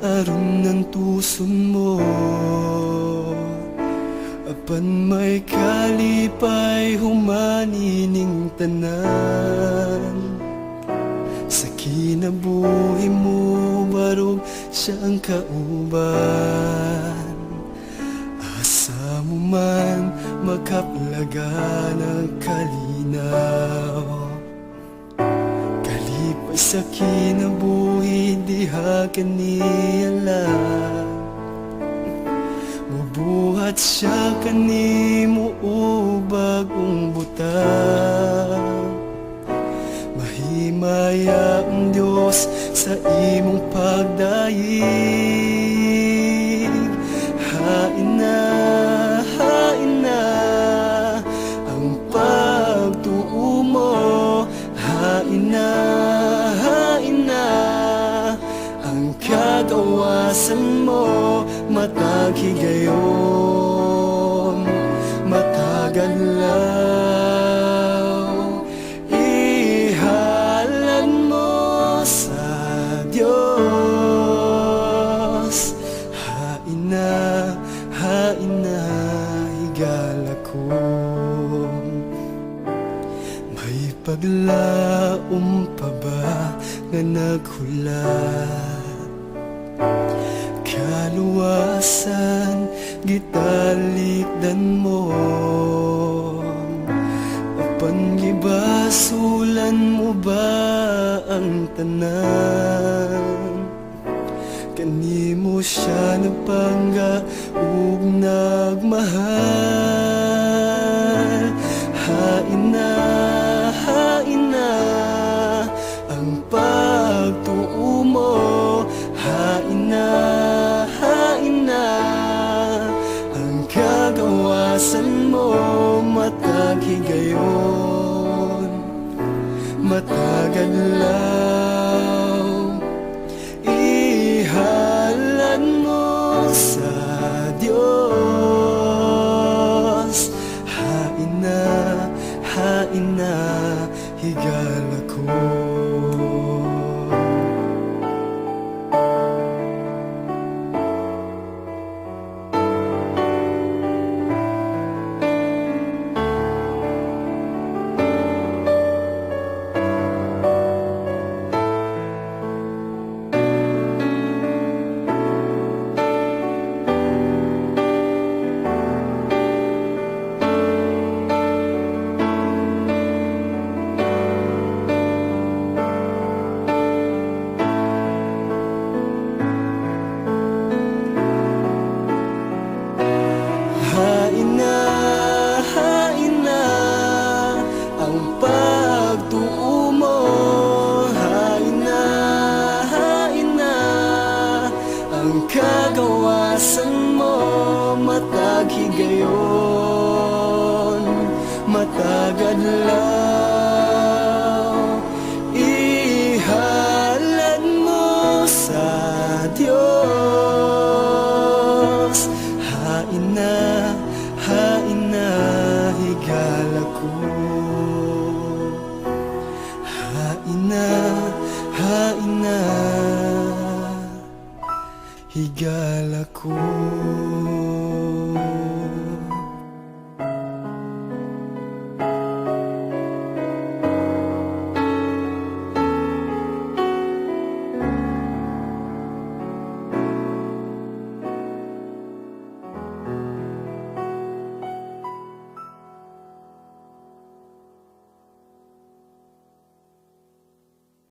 aron ng tuson mo. Apan may kalipay humanining tanan, sa kinabuhi mo barog siyang kauban. Asa mo man makaplaga ng kalinaw, kalipay sa kinabuhi diha kanialam. Mubuhat siya kanimo o bagong butang, mahimaya ang Diyos sa imong pagdayeg. Hain na ang pagtuo mo, hain na ang kagawasan mo. Matag higayon, matag adlaw, ihalad mo sa Diyos. Hain na higala ko, may paglaom pa ba nga naghulat? Kaluwasan gitalikdan mo, apan gibasulan mo ba ang tanan? Kanimo siya nagpangga ug nagmahal. Hain na ang pagtuo mo, hain na ang kagawasan mo. Matag higayon, matag adlaw,